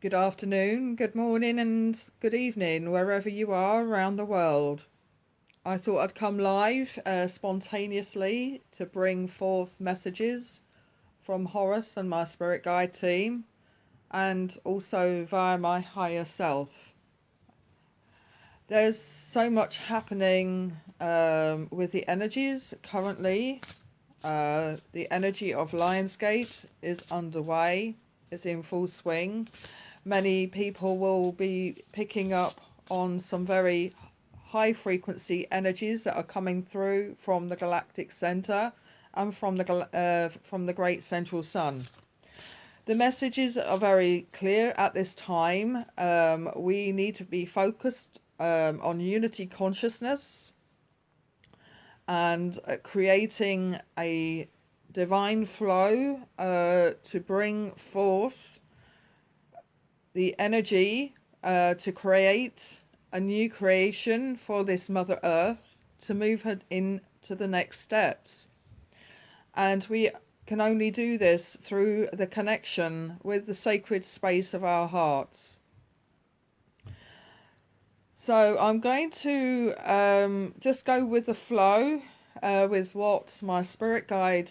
Good afternoon, good morning, and good evening, wherever you are around the world. I thought I'd come live spontaneously to bring forth messages from Horus and my spirit guide team, and also via my higher self. There's so much happening with the energies currently. The energy of Lionsgate is underway, is in full swing. Many people will be picking up on some very high frequency energies that are coming through from the galactic center and from the great central sun. The messages are very clear at this time. We need to be focused on unity consciousness and creating a divine flow to bring forth the energy to create a new creation for this Mother Earth, to move her into the next steps. And we can only do this through the connection with the sacred space of our hearts. So I'm going to just go with the flow with what my spirit guide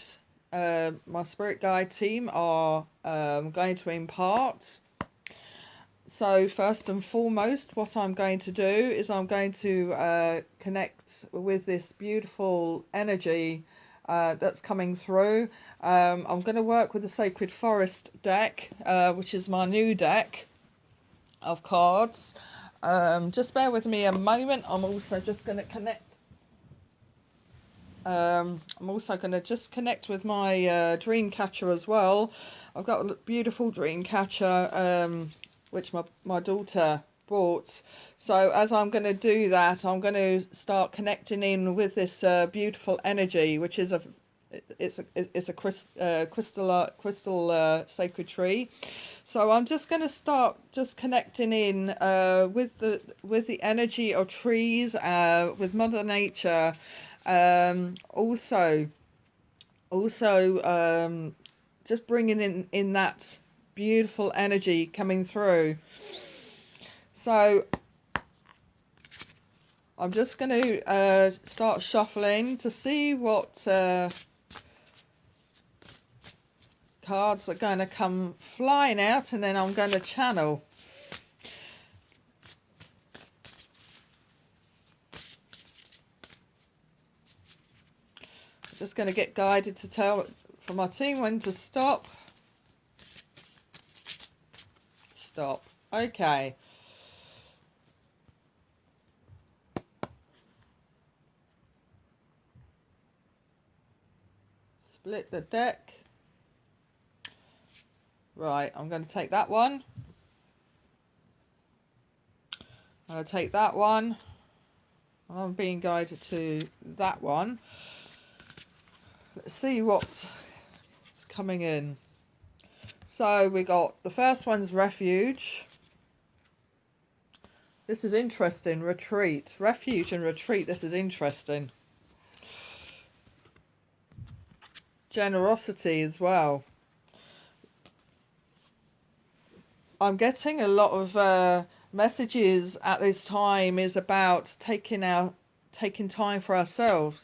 team are going to impart. So first and foremost, what I'm going to do is I'm going to connect with this beautiful energy that's coming through. I'm going to work with the Sacred Forest deck, which is my new deck of cards. Just bear with me a moment. I'm also just going to connect. I'm also going to just connect with my dream catcher as well. I've got a beautiful dream catcher which my daughter bought. So as I'm going to do that, I'm going to start connecting in with this beautiful energy, which is a crystal sacred tree. So I'm just going to start just connecting in with the energy of trees, with Mother Nature, also just bringing in that beautiful energy coming through. So I'm just going to start shuffling to see what cards are going to come flying out, and then I'm going to channel. Just going to get guided to tell for my team when to stop. Stop. Okay. Split the deck. Right, I'm going to take that one. I'm going to take that one. I'm being guided to that one. Let's see what's coming in. So we got the first one's refuge. This is interesting. Retreat. Refuge and retreat. This is interesting. Generosity as well. I'm getting a lot of messages at this time is about taking time for ourselves.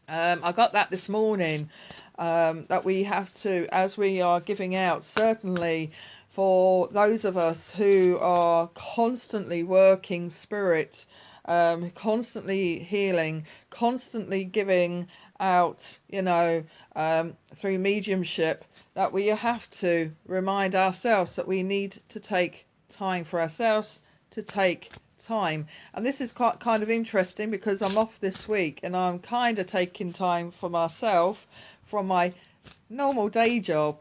I got that this morning, that we have to, as we are giving out, certainly for those of us who are constantly working spirit, constantly healing, constantly giving out, through mediumship, that we have to remind ourselves that we need to take time for ourselves, to take time. And this is quite kind of interesting because I'm off this week and I'm kind of taking time for myself from my normal day job.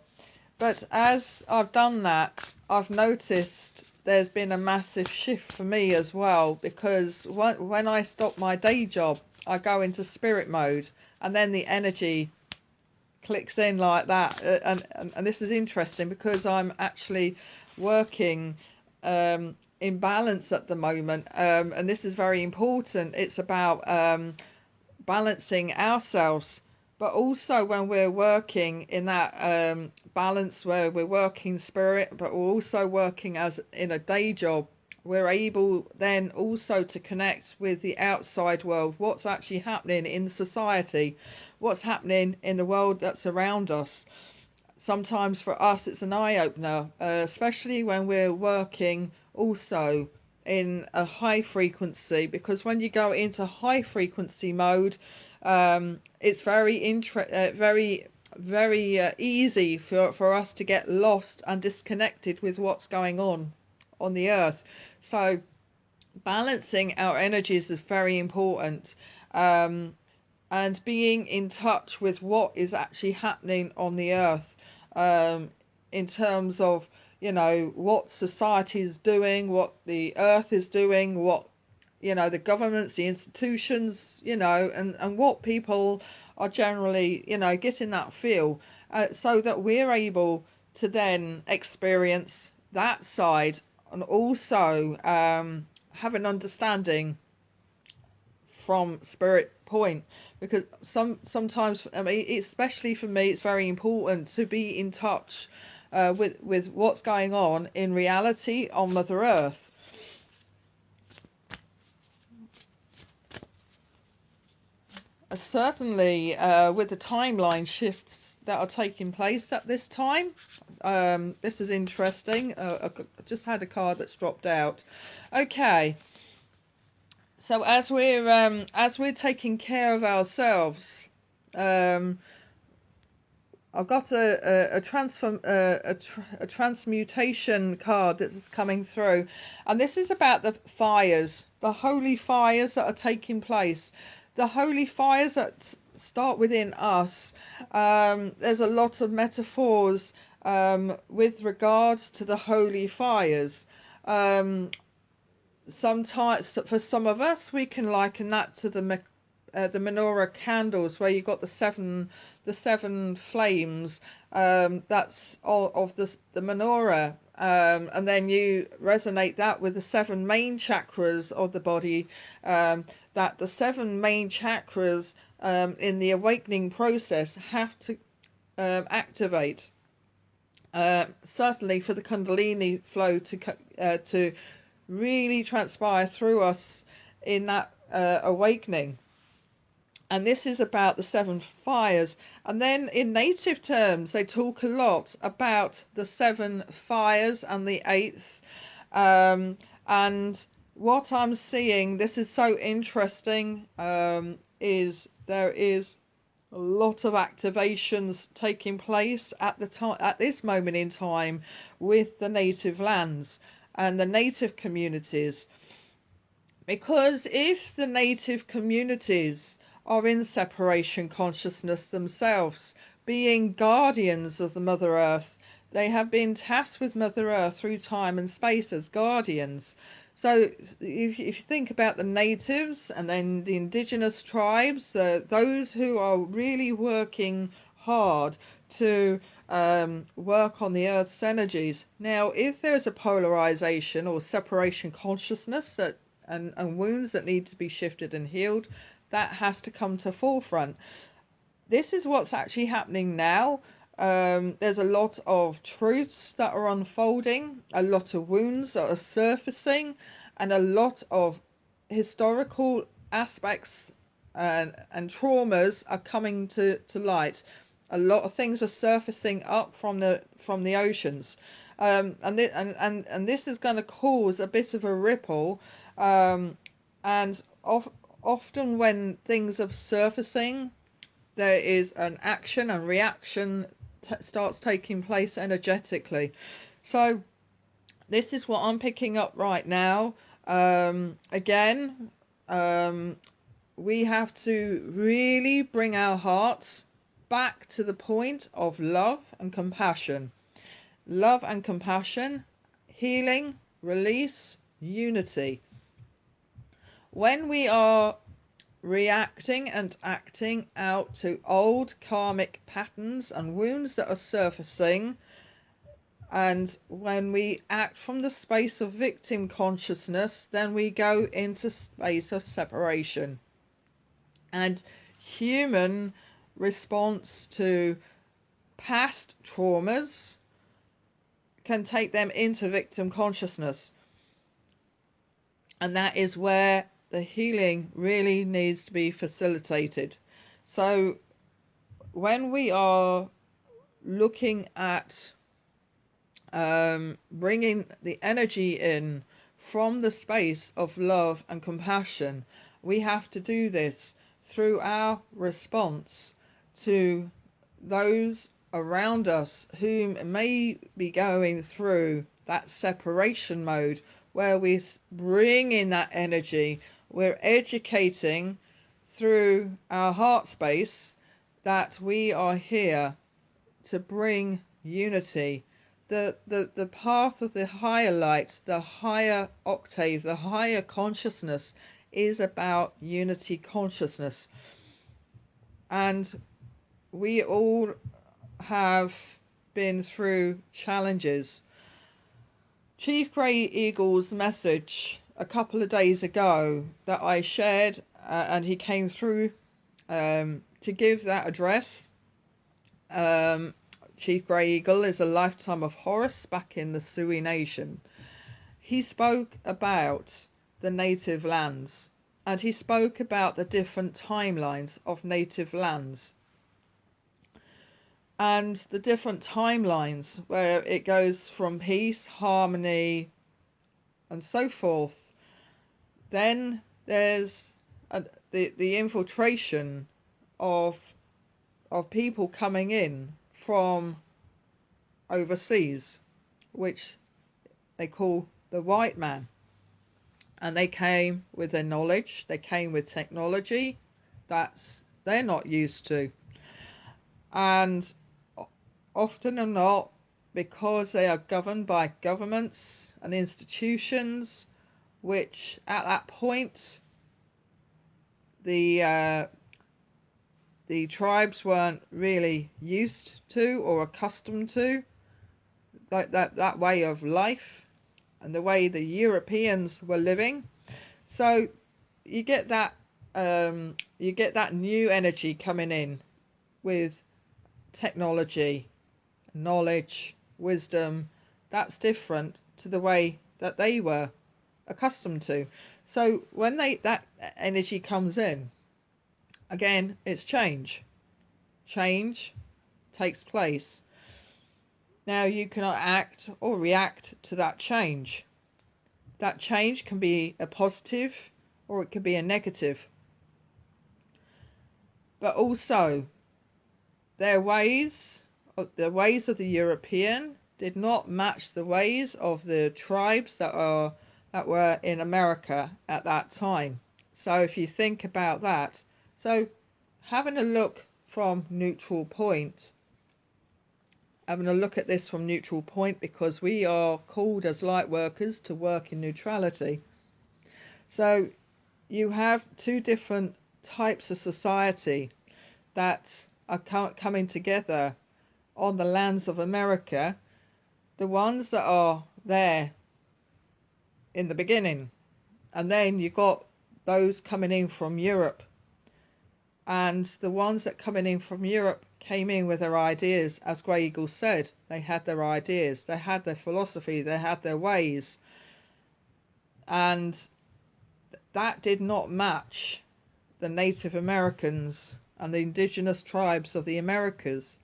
But as I've done that, I've noticed there's been a massive shift for me as well, because when I stop my day job, I go into spirit mode, and then the energy clicks in like that. And this is interesting because I'm actually working in balance at the moment, and this is very important. It's about balancing ourselves but also when we're working in that balance where we're working spirit, but we're also working as in a day job, we're able then also to connect with the outside world, what's actually happening in society, what's happening in the world that's around us. Sometimes for us it's an eye-opener, especially when we're working also in a high frequency, because when you go into high frequency mode, it's very easy for us to get lost and disconnected with what's going on the earth. So balancing our energies is very important, and being in touch with what is actually happening on the earth, in terms of, you know, what society is doing, what the earth is doing, what, you know, the governments, the institutions, you know, and what people are generally, you know, getting that feel, so that we're able to then experience that side, and also have an understanding from spirit point, because sometimes, I mean, especially for me, it's very important to be in touch with what's going on in reality on Mother Earth. Certainly with the timeline shifts that are taking place at this time, this is interesting. I just had a card that's dropped out. Okay, so as we're taking care of ourselves, I've got a transmutation card that's coming through, and this is about the fires, the holy fires that are taking place. The holy fires that start within us. There's a lot of metaphors with regards to the holy fires. Sometimes, for some of us, we can liken that to the menorah candles, where you've got the seven flames. That's of the menorah. And then you resonate that with the 7 main chakras of the body, that the 7 main chakras in the awakening process have to activate, certainly for the Kundalini flow to really transpire through us in that awakening. And this is about the 7 fires. And then in native terms, they talk a lot about the 7 fires and the 8th. And what I'm seeing, this is so interesting, is there is a lot of activations taking place at this moment in time with the native lands and the native communities. Because if the native communities are in separation consciousness themselves, being guardians of the Mother Earth, they have been tasked with Mother Earth through time and space as guardians. So if you think about the natives and then the indigenous tribes, those who are really working hard to work on the Earth's energies. Now, if there's a polarization or separation consciousness and wounds that need to be shifted and healed, that has to come to forefront. This is what's actually happening now. There's a lot of truths that are unfolding, a lot of wounds that are surfacing, and a lot of historical aspects and traumas are coming to light. A lot of things are surfacing up from the oceans, and this is going to cause a bit of a ripple, and often when things are surfacing, there is an action and reaction starts taking place energetically. So this is what I'm picking up right now. Again, we have to really bring our hearts back to the point of love and compassion. Love and compassion, healing, release, unity. When we are reacting and acting out to old karmic patterns and wounds that are surfacing, and when we act from the space of victim consciousness, then we go into space of separation. And human response to past traumas can take them into victim consciousness. And that is where the healing really needs to be facilitated. So when we are looking at bringing the energy in from the space of love and compassion, we have to do this through our response to those around us who may be going through that separation mode, where we bring in that energy. We're educating through our heart space that we are here to bring unity. The path of the higher light, the higher octave, the higher consciousness is about unity consciousness. And we all have been through challenges. Chief Grey Eagle's message a couple of days ago that I shared, and he came through to give that address. Chief Grey Eagle is a lifetime of Horus back in the Sioux Nation. He spoke about the native lands, and he spoke about the different timelines of native lands, and the different timelines where it goes from peace, harmony, and so forth. Then there's the infiltration of people coming in from overseas, which they call the white man. And they came with their knowledge, they came with technology that's they're not used to. And often or not, because they are governed by governments and institutions, which at that point the tribes weren't really used to or accustomed to, like that way of life and the way the Europeans were living. So you get that new energy coming in with technology, knowledge, wisdom. That's different to the way that they were accustomed to. So when that energy comes in, again, it's change. Change takes place. Now you cannot act or react to that change. That change can be a positive or it can be a negative. But also, the ways of the European did not match the ways of the tribes that were in America at that time. So if you think about that, so having a look from neutral point, having a look at this from neutral point, because we are called as light workers to work in neutrality. So you have two different types of society that are coming together on the lands of America. The ones that are there in the beginning, and then you got those coming in from Europe, and the ones that coming in from Europe came in with their ideas. As Grey Eagle said, they had their ideas, they had their philosophy, they had their ways, and that did not match the Native Americans and the indigenous tribes of the Americas.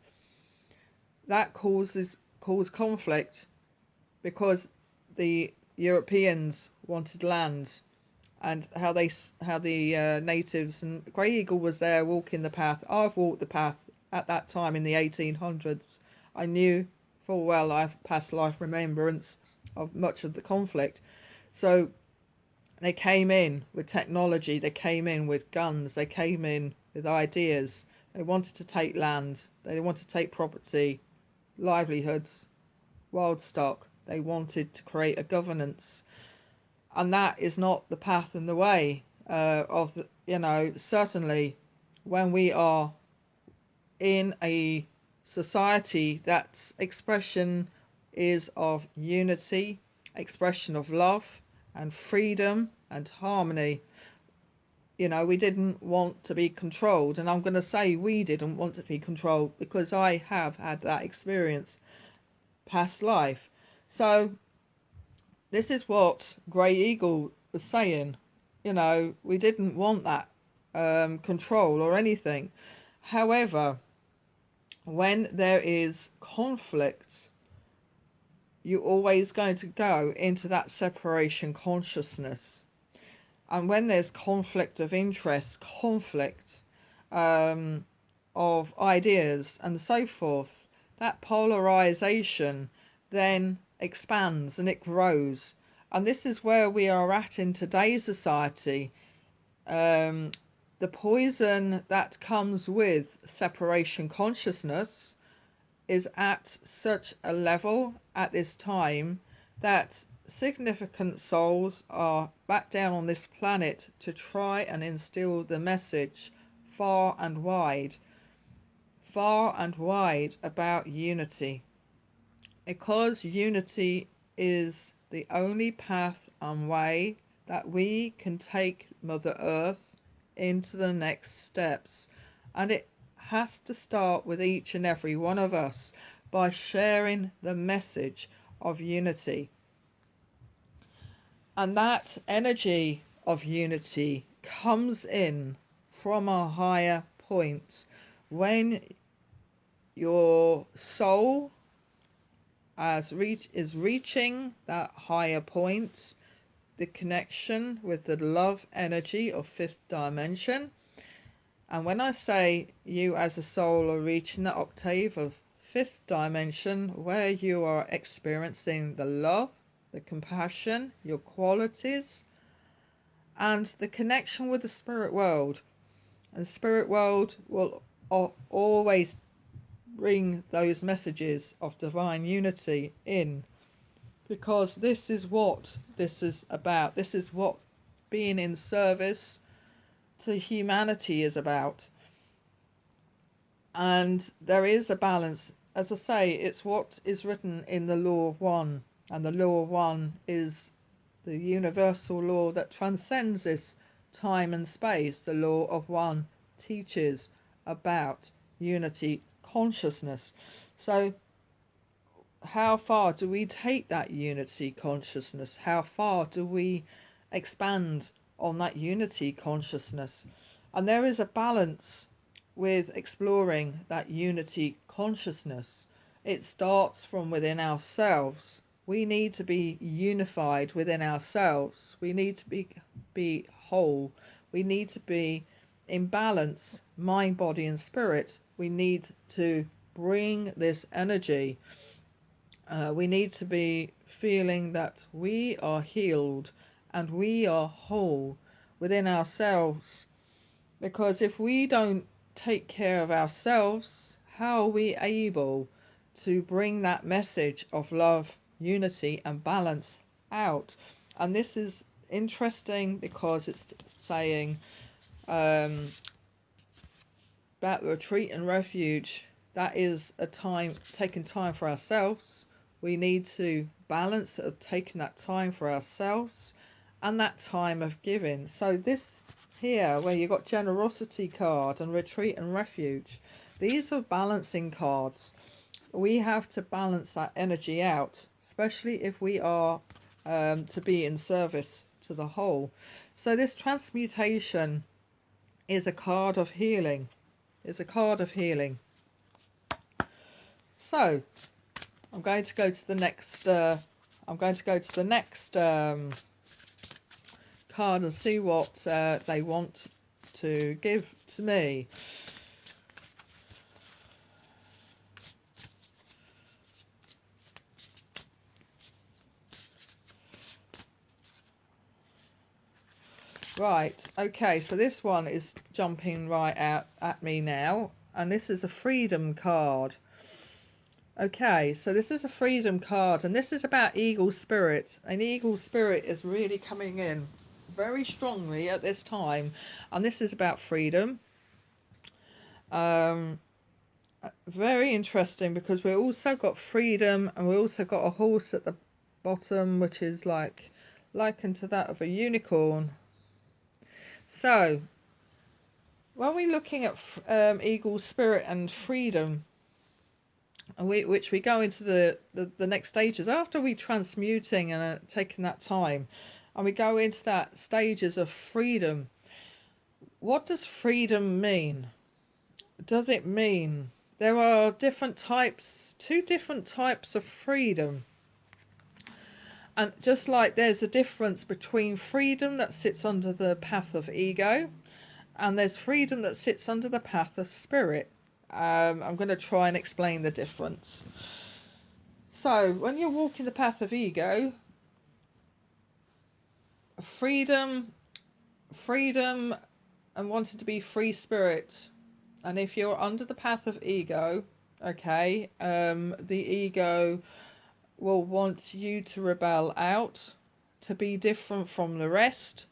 That caused conflict, because the Europeans wanted land, and how the natives, and Grey Eagle was there walking the path. I've walked the path at that time in the 1800s. I knew full well I have past life remembrance of much of the conflict. So they came in with technology, they came in with guns, they came in with ideas. They wanted to take land, they wanted to take property, livelihoods, wild stock. They wanted to create a governance, and that is not the path and the way of certainly when we are in a society that's expression is of unity, expression of love and freedom and harmony. You know, we didn't want to be controlled, and I'm going to say we didn't want to be controlled because I have had that experience past life. So this is what Grey Eagle was saying. You know, we didn't want that control or anything. However, when there is conflict, you're always going to go into that separation consciousness. And when there's conflict of interest, conflict of ideas and so forth, that polarization then expands and it grows. And this is where we are at in today's society. The poison that comes with separation consciousness is at such a level at this time that significant souls are back down on this planet to try and instill the message far and wide about unity, because unity is the only path and way that we can take Mother Earth into the next steps. And it has to start with each and every one of us by sharing the message of unity. And that energy of unity comes in from a higher point. When your soul is reaching that higher point, the connection with the love energy of fifth dimension. And when I say you as a soul are reaching that octave of fifth dimension, where you are experiencing the love, the compassion, your qualities, and the connection with the spirit world. And spirit world will always bring those messages of divine unity in, because this is what this is about. This is what being in service to humanity is about. And there is a balance. As I say, it's what is written in the law of one. And the law of one is the universal law that transcends this time and space. The law of one teaches about unity consciousness. So how far do we take that unity consciousness? How far do we expand on that unity consciousness? And there is a balance with exploring that unity consciousness. It starts from within ourselves. We need to be unified within ourselves. We need to be whole. We need to be in balance, mind, body and spirit. We need to bring this energy. We need to be feeling that we are healed and we are whole within ourselves. Because if we don't take care of ourselves, how are we able to bring that message of love, unity and balance out? And this is interesting because it's saying about retreat and refuge. That is a time, taking time for ourselves. We need to balance of taking that time for ourselves and that time of giving. So this here, where you got generosity card and retreat and refuge, these are balancing cards. We have to balance that energy out, especially if we are to be in service to the whole. So this transmutation is a card of healing. It's a card of healing. So I'm going to go to the next. Card and see what they want to give to me. Right, okay, so this one is jumping right out at me now, and this is a freedom card. Okay, so this is a freedom card, and this is about eagle spirit. And eagle spirit is really coming in very strongly at this time, and this is about freedom. Very interesting, because we also got freedom, and we also got a horse at the bottom, which is like likened to that of a unicorn. So when we're looking at eagle spirit and freedom, and which we go into the next stages after we transmuting and taking that time, and we go into that stages of freedom. What does freedom mean? Does it mean there are different types, two different types of freedom? And just like there's a difference between freedom that sits under the path of ego, and there's freedom that sits under the path of spirit. I'm going to try and explain the difference. So, when you're walking the path of ego, freedom and wanting to be free spirit. And if you're under the path of ego, okay, the ego will want you to rebel out, to be different from the rest.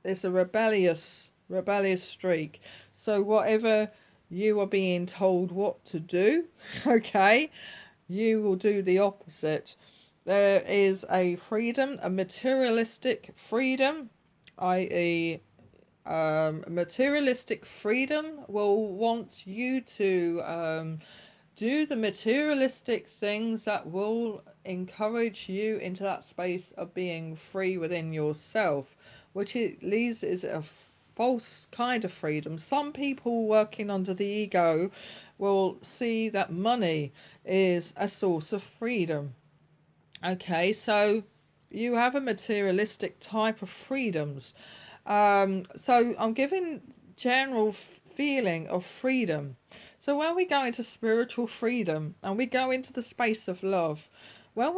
It's a rebellious streak. So whatever you are being told what to do, okay, you will do the opposite. There is a freedom, a materialistic freedom, i.e. Materialistic freedom will want you to do the materialistic things that will encourage you into that space of being free within yourself, which it leads is a false kind of freedom. Some people working under the ego will see that money is a source of freedom. Okay, so you have a materialistic type of freedoms. So I'm giving general feeling of freedom. So when we go into spiritual freedom and we go into the space of love, when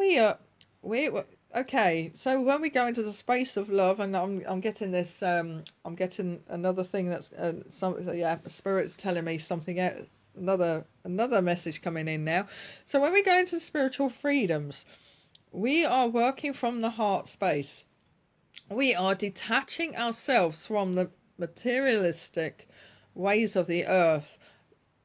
okay, so when we go into the space of love, and I'm getting this, I'm getting another thing that's Spirit's telling me something else, another message coming in now. So when we go into spiritual freedoms, we are working from the heart space. We are detaching ourselves from the materialistic ways of the earth,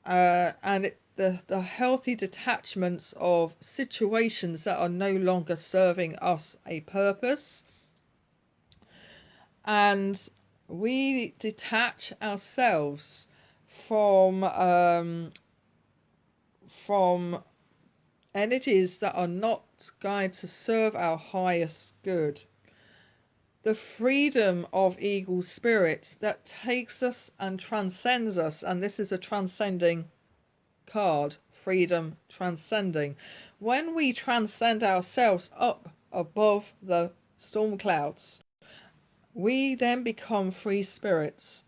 and the healthy detachments of situations that are no longer serving us a purpose. And we detach ourselves from energies that are not going to serve our highest good. The freedom of eagle spirit that takes us and transcends us, and this is a transcending card, freedom transcending. When we transcend ourselves up above the storm clouds, we then become free spirits,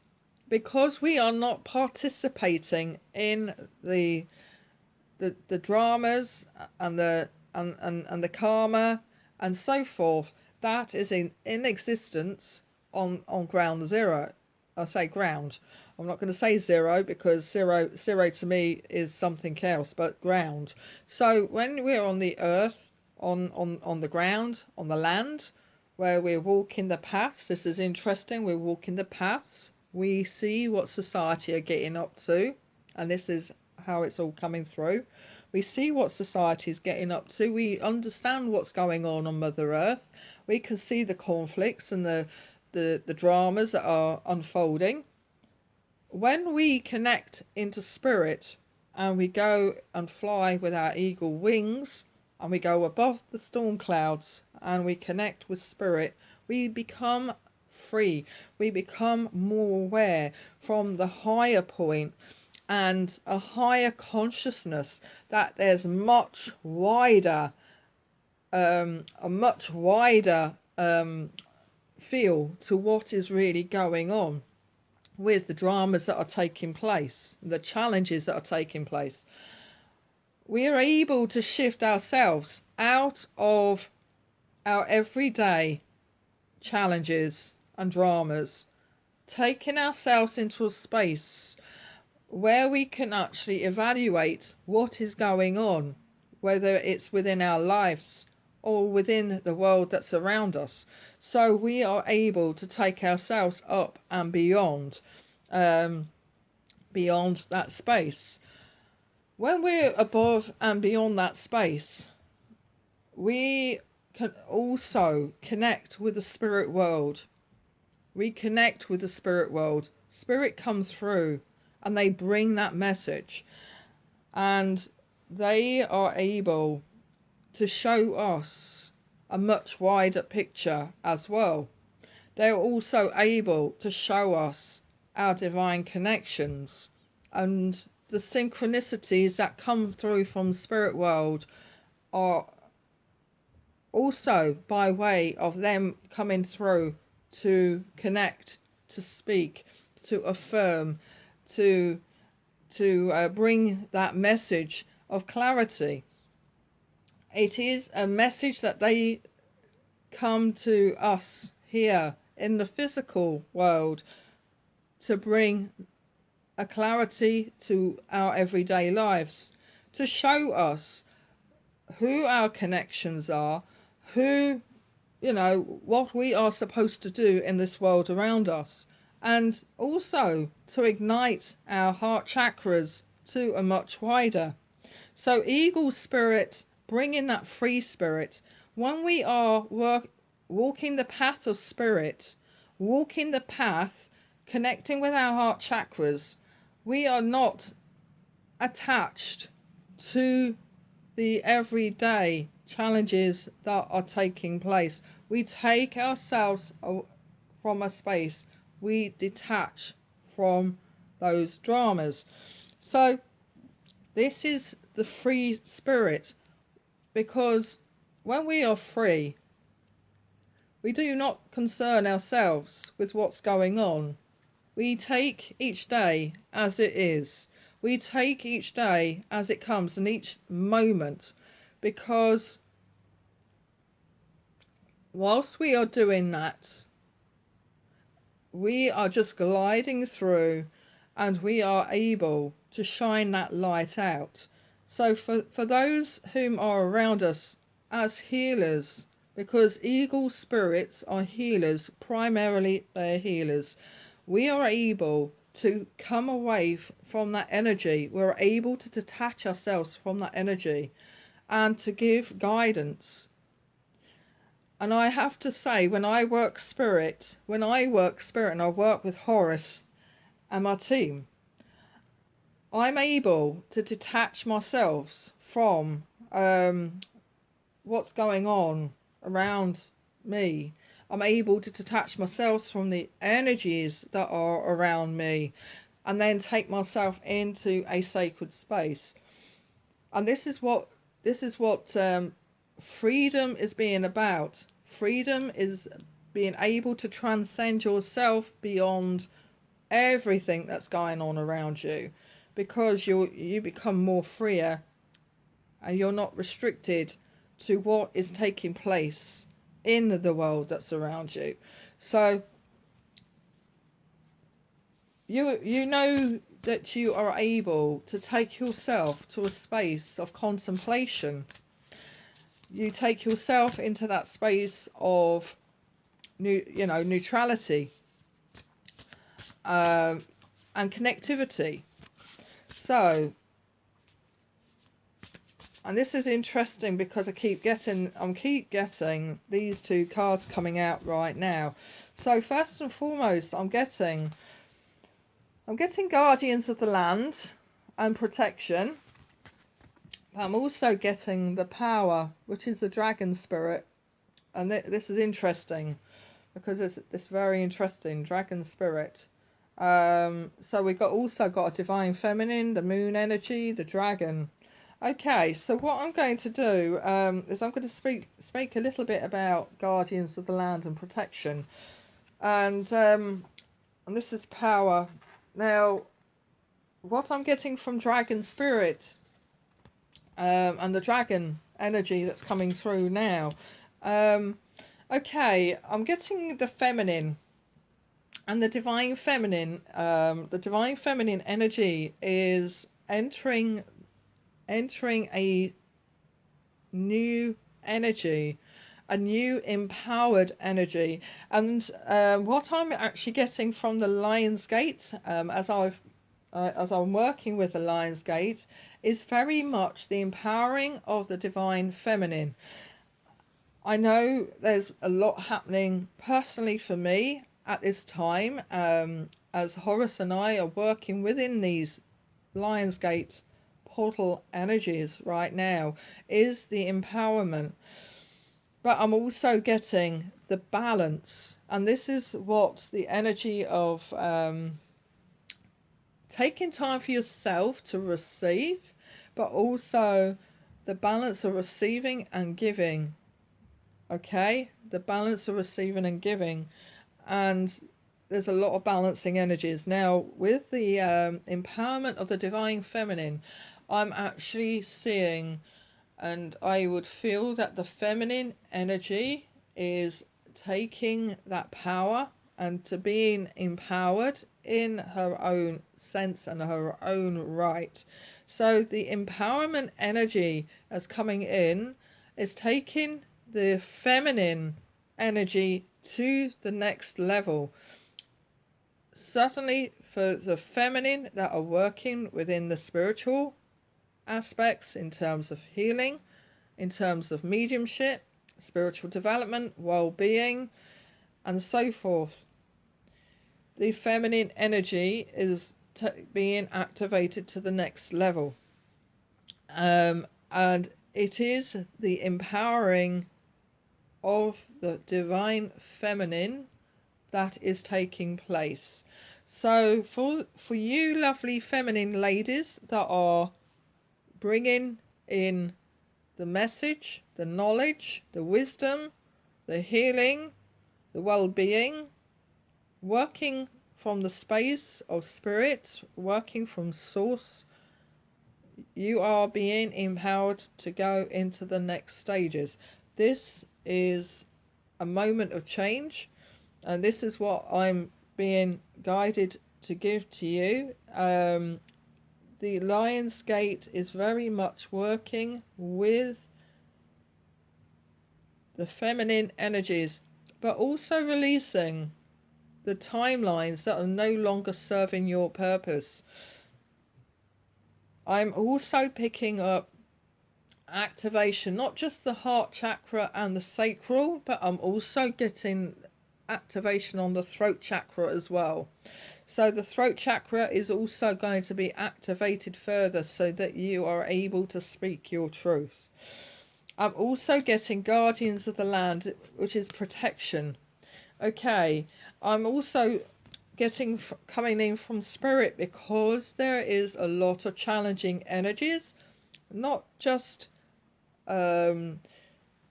because we are not participating in the dramas and the karma and so forth. That is in existence on ground zero. I say ground. I'm not going to say zero, because zero to me is something else, but ground. So when we're on the earth, on the ground, on the land, where we're walking the paths, this is interesting, we're walking the paths, we see what society are getting up to, and this is how it's all coming through. We see what society is getting up to, we understand what's going on Mother Earth, we can see the conflicts and the dramas that are unfolding. When we connect into spirit and we go and fly with our eagle wings and we go above the storm clouds and we connect with spirit, we become free. We become more aware from the higher point and a higher consciousness that there's much wider feel to what is really going on with the dramas that are taking place, the challenges that are taking place. We are able to shift ourselves out of our everyday challenges and dramas, taking ourselves into a space where we can actually evaluate what is going on, whether it's within our lives or within the world that's around us. So we are able to take ourselves up and beyond that space. When we're above and beyond that space, we can also connect with the spirit world. We connect with the spirit world. Spirit comes through and they bring that message, and they are able to show us a much wider picture as well. They're also able to show us our divine connections and the synchronicities that come through from the spirit world are also by way of them coming through to connect, to speak, to affirm, to bring that message of clarity. It is a message that they come to us here in the physical world to bring a clarity to our everyday lives, to show us who our connections are, who, what we are supposed to do in this world around us, and also to ignite our heart chakras to a much wider. So eagle spirit, bringing that free spirit, when we are walking the path of spirit, walking the path, connecting with our heart chakras, we are not attached to the everyday challenges that are taking place. We take ourselves from a space, we detach from those dramas. So this is the free spirit, because when we are free, we do not concern ourselves with what's going on. We take each day as it is. We take each day as it comes, and each moment, because whilst we are doing that, we are just gliding through and we are able to shine that light out. So for those whom are around us as healers, because eagle spirits are healers, primarily they're healers, we are able to come away from that energy. We're able to detach ourselves from that energy and to give guidance. And I have to say, when I work spirit and I work with Horus and my team, I'm able to detach myself from what's going on around me. I'm able to detach myself from the energies that are around me and then take myself into a sacred space. And this is what freedom is being about. Freedom is being able to transcend yourself beyond everything that's going on around you, because you become more freer and you're not restricted to what is taking place in the world that's around you. So you know that you are able to take yourself to a space of contemplation. You take yourself into that space of neutrality and connectivity. So, and this is interesting because I keep getting these two cards coming out right now. So first and foremost, I'm getting Guardians of the Land and protection. I'm also getting the Power, which is the dragon spirit, and this is interesting because it's very interesting, dragon spirit. So we also got a divine feminine, the moon energy, the dragon. Okay, so what I'm going to do is I'm going to speak a little bit about Guardians of the Land and protection, and this is Power. Now, what I'm getting from dragon spirit and the dragon energy that's coming through now. Okay, I'm getting the feminine and the divine feminine. The divine feminine energy is entering a new energy, a new empowered energy. And what I'm actually getting from the Lion's Gate, as I'm working with the Lion's Gate, is very much the empowering of the divine feminine. I know there's a lot happening personally for me at this time, as Horus and I are working within these Lionsgate portal energies right now, is the empowerment. But I'm also getting the balance, and this is what the energy of taking time for yourself to receive, but also the balance of receiving and giving. Okay, the balance of receiving and giving, and there's a lot of balancing energies now with the empowerment of the divine feminine. I'm actually seeing, and I would feel that the feminine energy is taking that power and to being empowered in her own sense and her own right. So the empowerment energy that's coming in is taking the feminine energy to the next level. Certainly for the feminine that are working within the spiritual aspects in terms of healing, in terms of mediumship, spiritual development, well-being, and so forth. The feminine energy is being activated to the next level. And it is the empowering of the divine feminine that is taking place. So for you lovely feminine ladies that are bringing in the message, the knowledge, the wisdom, the healing, the well-being, working from the space of spirit, working from source, you are being empowered to go into the next stages. This is a moment of change, and this is what I'm being guided to give to you. The Lionsgate is very much working with the feminine energies, but also releasing the timelines that are no longer serving your purpose. I'm also picking up activation, not just the heart chakra and the sacral, but I'm also getting activation on the throat chakra as well. So the throat chakra is also going to be activated further so that you are able to speak your truth. I'm also getting guardians of the land, which is protection. Okay, I'm also getting coming in from spirit, because there is a lot of challenging energies, not just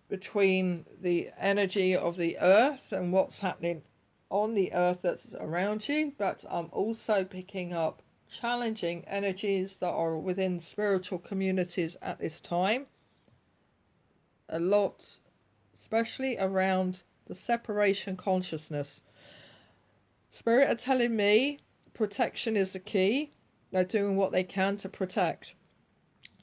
between the energy of the earth and what's happening on the earth that's around you, but I'm also picking up challenging energies that are within spiritual communities at this time. A lot, especially around the separation consciousness. Spirit are telling me protection is the key. They're doing what they can to protect.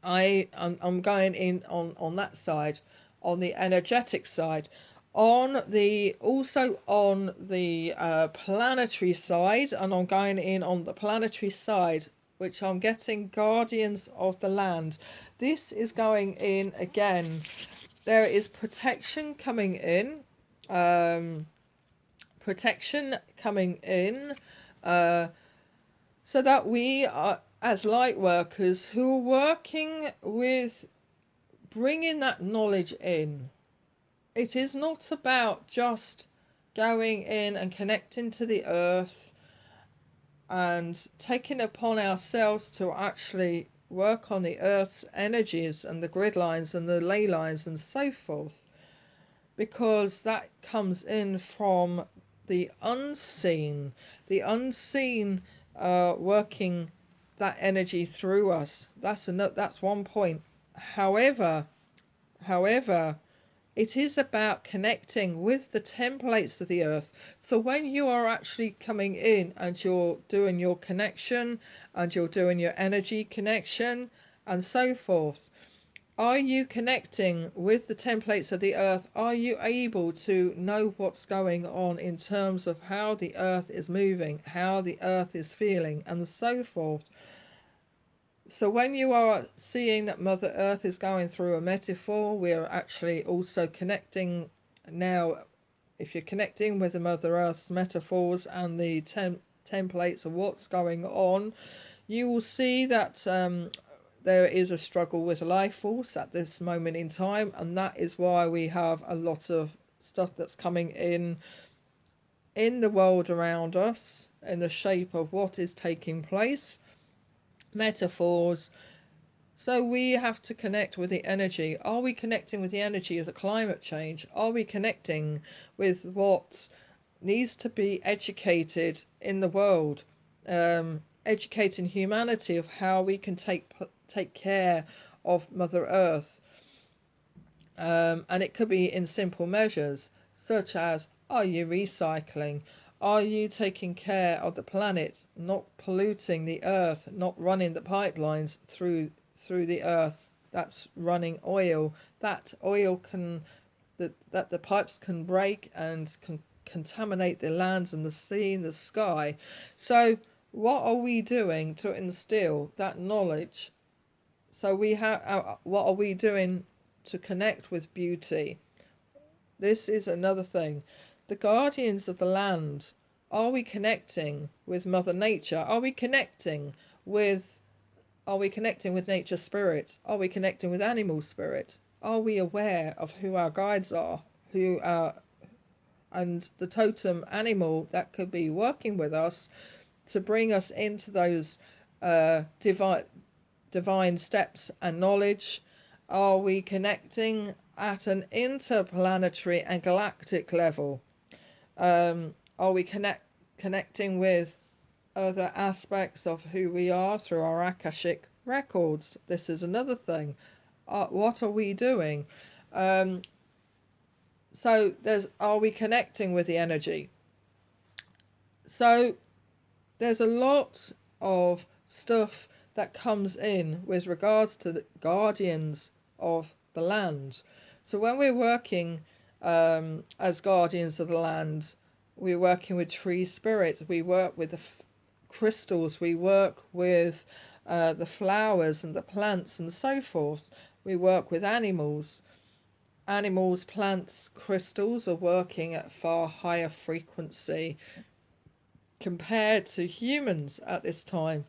I'm going in on that side, on the energetic side. Also on the planetary side, and I'm going in on the planetary side, which I'm getting guardians of the land. This is going in again. There is protection coming in. Protection coming in, so that we are, as light workers who are working with bringing that knowledge in. It is not about just going in and connecting to the earth and taking upon ourselves to actually work on the earth's energies and the grid lines and the ley lines and so forth, because that comes in from the unseen working that energy through us. That's one point. However, it is about connecting with the templates of the earth. So when you are actually coming in and you're doing your connection and you're doing your energy connection and so forth, are you connecting with the templates of the earth? Are you able to know what's going on in terms of how the earth is moving, how the earth is feeling, and so forth? So when you are seeing that Mother Earth is going through a metaphor, we are actually also connecting now. If you're connecting with the Mother Earth's metaphors and the templates of what's going on, you will see that there is a struggle with life force at this moment in time, and that is why we have a lot of stuff that's coming in the world around us in the shape of what is taking place, metaphors. So we have to connect with the energy. Are we connecting with the energy of the climate change? Are we connecting with what needs to be educated in the world? Educating humanity of how we can take care of Mother Earth. And it could be in simple measures, such as, are you recycling? Are you taking care of the planet, not polluting the earth, not running the pipelines through the earth that's running oil? That oil that the pipes can break and can contaminate the lands and the sea and the sky. So what are we doing to instill that knowledge? So we have what are we doing to connect with beauty? This is another thing. The guardians of the land. Are we connecting with Mother Nature? Are we connecting with nature spirit? Are we connecting with animal spirit? Are we aware of who our guides are, and the totem animal that could be working with us to bring us into those divine steps and knowledge? Are we connecting at an interplanetary and galactic level? Are we connecting with other aspects of who we are through our Akashic records? This is another thing. What are we doing? So are we connecting with the energy? So there's a lot of stuff that comes in with regards to the guardians of the land. So when we're working as guardians of the land, we're working with tree spirits, we work with the crystals, we work with the flowers and the plants and so forth. We work with animals. Animals, plants, crystals are working at far higher frequency compared to humans at this time,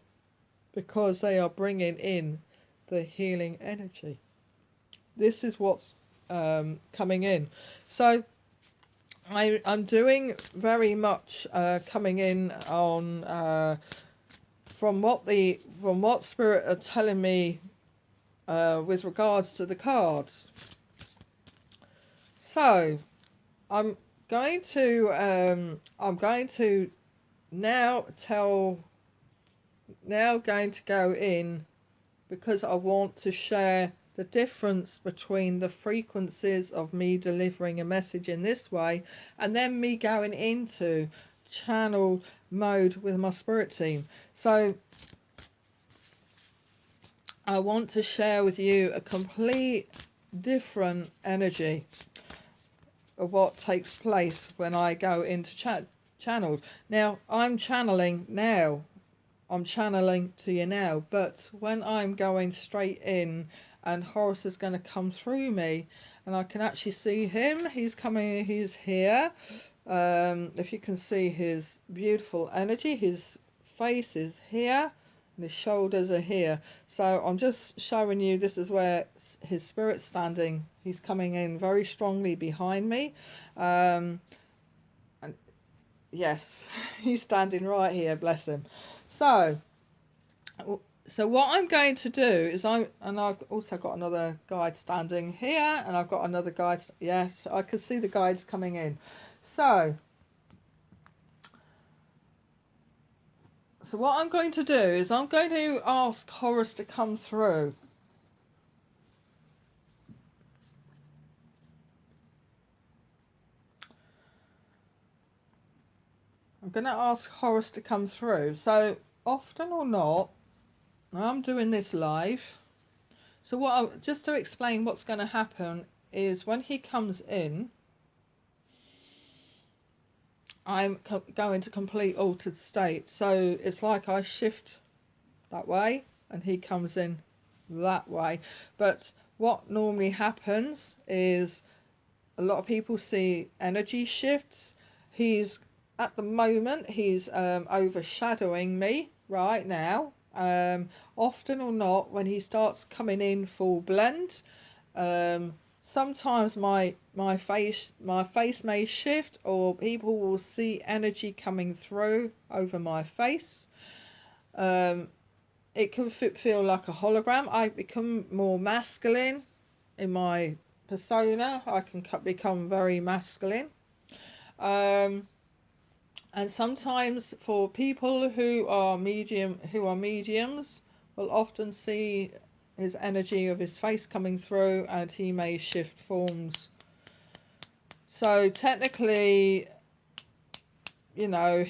because they are bringing in the healing energy. This is what's coming in. So I'm doing very much coming in on from what Spirit are telling me with regards to the cards. So I'm going to go in, because I want to share the difference between the frequencies of me delivering a message in this way and then me going into channel mode with my spirit team. So I want to share with you a complete different energy of what takes place when I go into channeled. Now I'm channeling now. I'm channeling to you now, but when I'm going straight in and Horus is going to come through me and I can actually see him, he's coming, he's here. If you can see his beautiful energy, his face is here and his shoulders are here. So I'm just showing you, this is where his spirit's standing. He's coming in very strongly behind me. And yes, he's standing right here, bless him. So what I'm going to do is I've also got another guide standing here, and I've got another guide. Yes, I can see the guides coming in. So what I'm going to do is I'm going to ask Horus to come through. I'm going to ask Horus to come through. So often or not, I'm doing this live. So just to explain what's going to happen is when he comes in, I'm going to complete altered state. So it's like I shift that way and he comes in that way. But what normally happens is a lot of people see energy shifts. He's at the moment he's overshadowing me right now. Often or not, when he starts coming in full blend, sometimes my face may shift, or people will see energy coming through over my face. It can feel like a hologram. I become more masculine in my persona. I can become very masculine. And sometimes for people who are mediums, will often see his energy of his face coming through, and he may shift forms. So technically, when I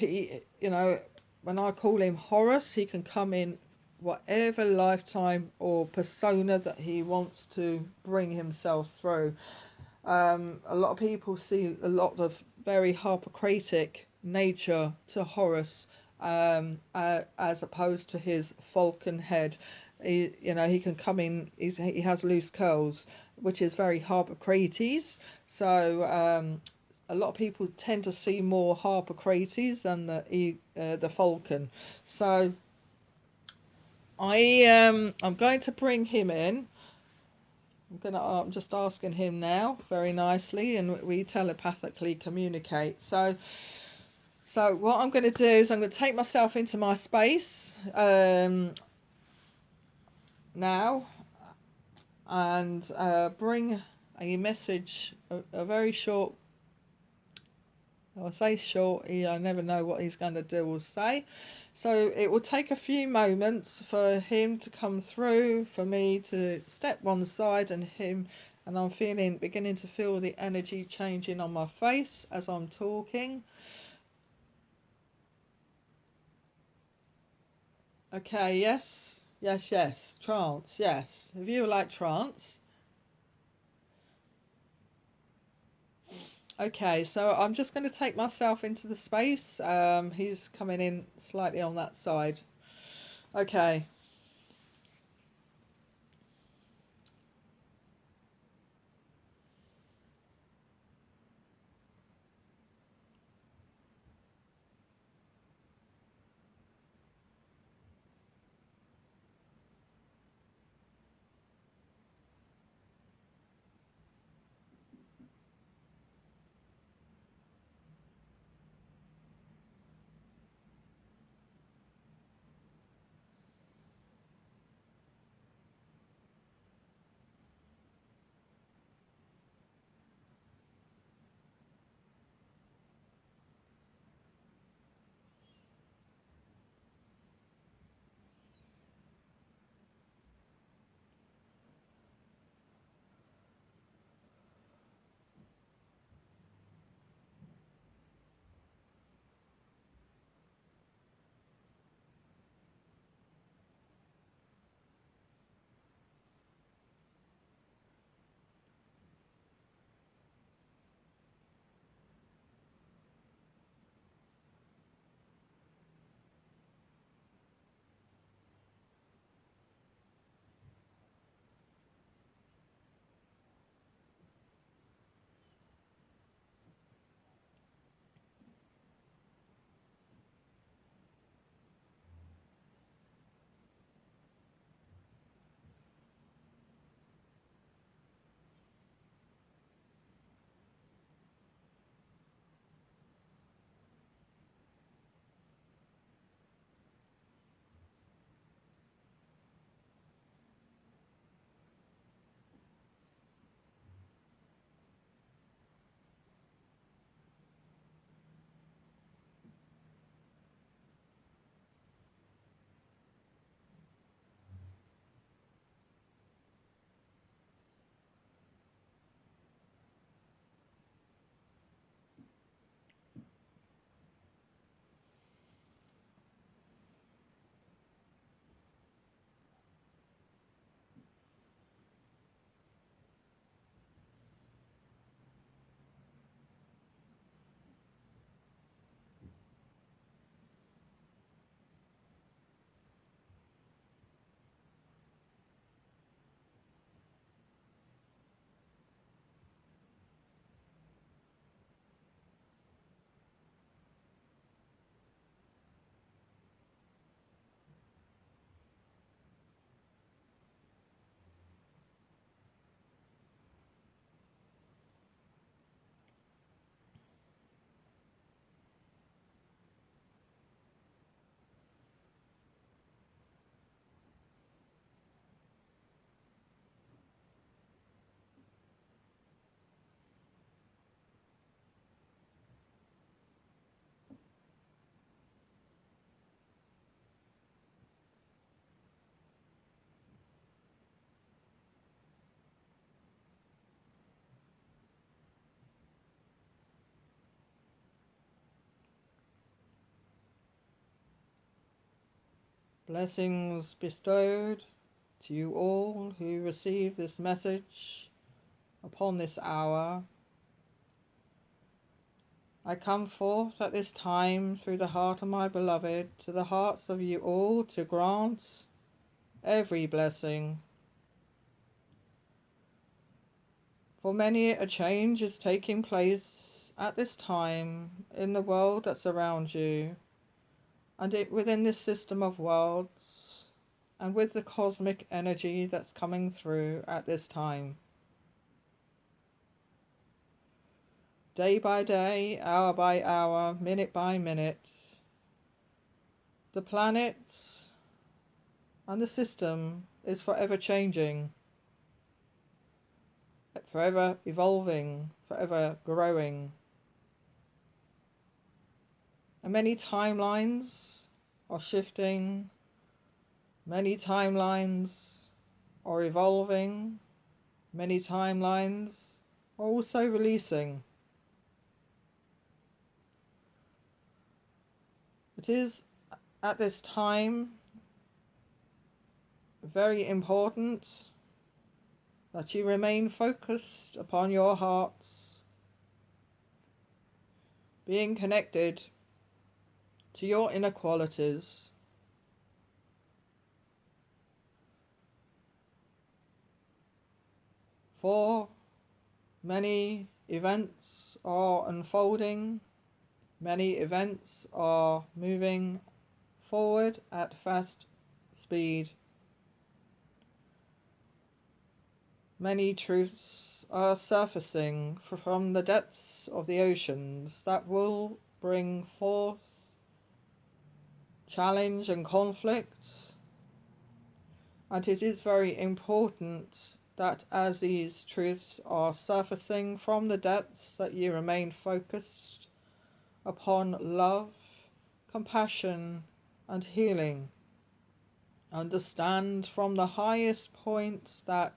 call him Horus, he can come in whatever lifetime or persona that he wants to bring himself through. A lot of people see a lot of very Hippocratic nature to Horus, as opposed to his falcon head. He can come in. He has loose curls, which is very Hippocrates. So a lot of people tend to see more Hippocrates than the falcon. So I'm going to bring him in. I'm just asking him now, very nicely, and we telepathically communicate. So what I'm going to do is I'm going to take myself into my space now, and bring a message, a very short. I'll say short. I never know what he's going to do or say. So it will take a few moments for him to come through, for me to step one side, and I'm beginning to feel the energy changing on my face as I'm talking. Okay, yes, trance, yes. If you like trance. Okay, so I'm just going to take myself into the space. He's coming in slightly on that side. Okay. Blessings bestowed to you all who receive this message upon this hour. I come forth at this time through the heart of my beloved to the hearts of you all to grant every blessing. For many a change is taking place at this time in the world that surrounds you, and within this system of worlds, and with the cosmic energy that's coming through at this time. Day by day, hour by hour, minute by minute, the planet and the system is forever changing, forever evolving, forever growing. And many timelines are shifting, many timelines are evolving, many timelines are also releasing. It is at this time very important that you remain focused upon your hearts, being connected to your inner qualities. For many events are unfolding, many events are moving forward at fast speed. Many truths are surfacing from the depths of the oceans that will bring forth challenge and conflict, and it is very important that as these truths are surfacing from the depths, that you remain focused upon love, compassion and healing. Understand from the highest point that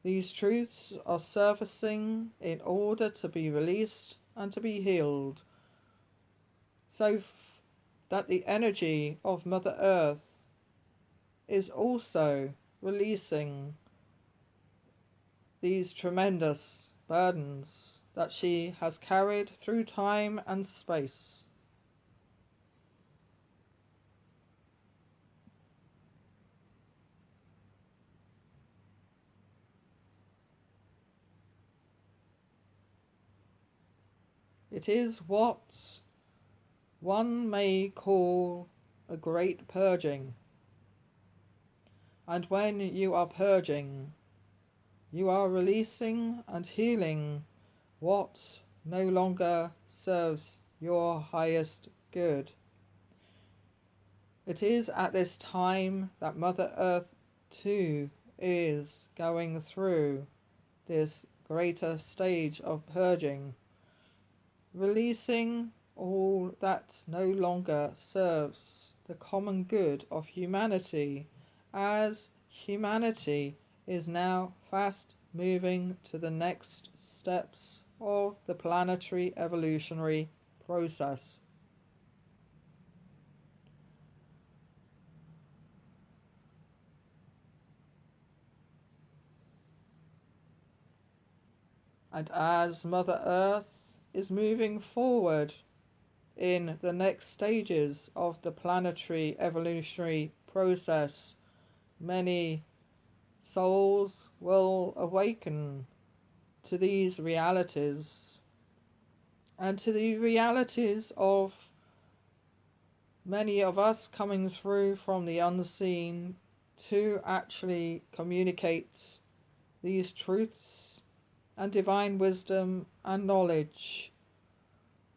these truths are surfacing in order to be released and to be healed, so that the energy of Mother Earth is also releasing these tremendous burdens that she has carried through time and space. It is what one may call a great purging, and when you are purging, you are releasing and healing what no longer serves your highest good. It is at this time that Mother Earth too is going through this greater stage of purging, releasing all that no longer serves the common good of humanity, as humanity is now fast moving to the next steps of the planetary evolutionary process. And as Mother Earth is moving forward in the next stages of the planetary evolutionary process, many souls will awaken to these realities and to the realities of many of us coming through from the unseen to actually communicate these truths and divine wisdom and knowledge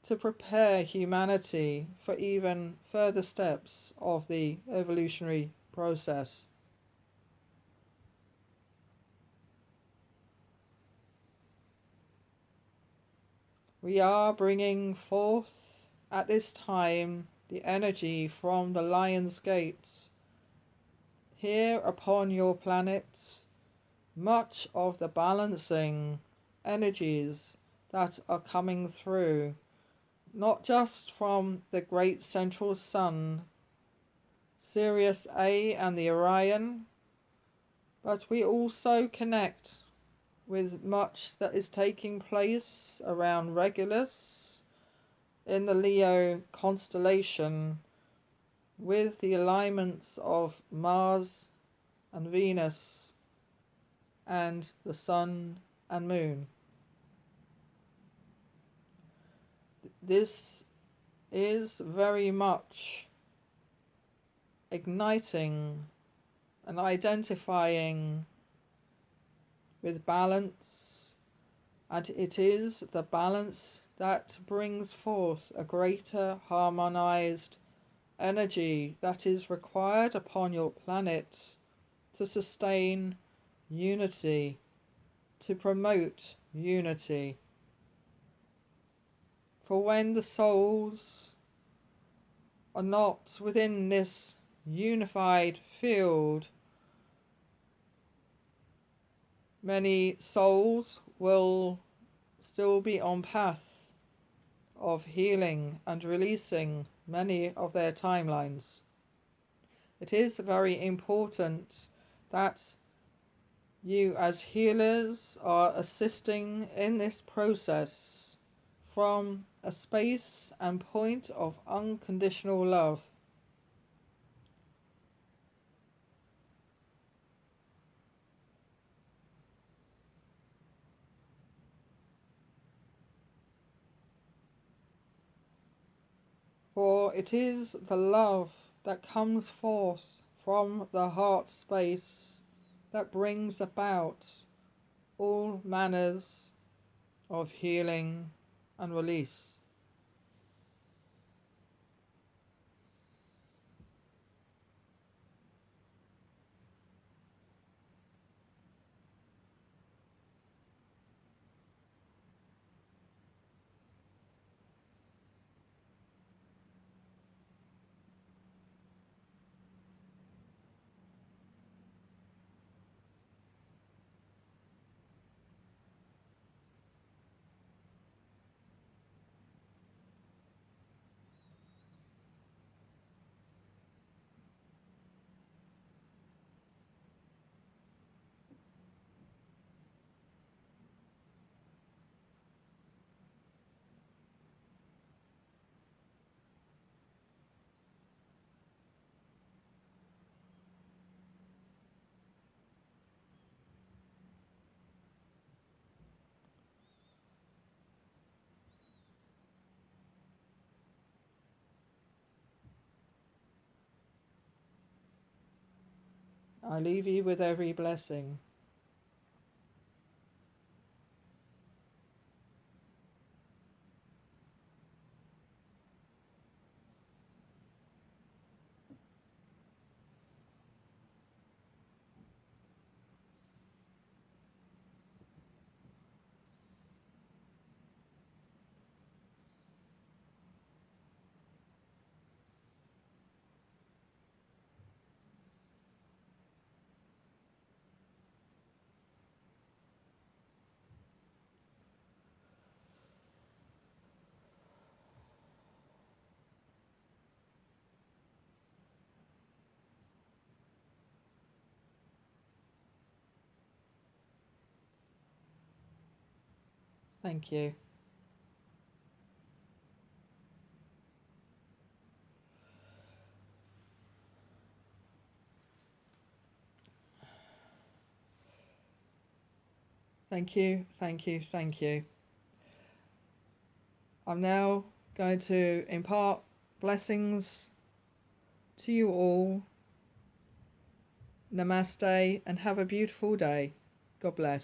to prepare humanity for even further steps of the evolutionary process. We are bringing forth at this time the energy from the Lion's Gate. Here upon your planet, much of the balancing energies that are coming through, not just from the great central sun Sirius A and the Orion, but we also connect with much that is taking place around Regulus in the Leo constellation, with the alignments of Mars and Venus and the Sun and Moon. This is very much igniting and identifying with balance, and it is the balance that brings forth a greater harmonized energy that is required upon your planet to sustain unity, to promote unity. For when the souls are not within this unified field, many souls will still be on path of healing and releasing many of their timelines. It is very important that you as healers are assisting in this process from a space and point of unconditional love. For it is the love that comes forth from the heart space that brings about all manners of healing and release. I leave you with every blessing. Thank you. Thank you, thank you, thank you. I'm now going to impart blessings to you all. Namaste and have a beautiful day. God bless.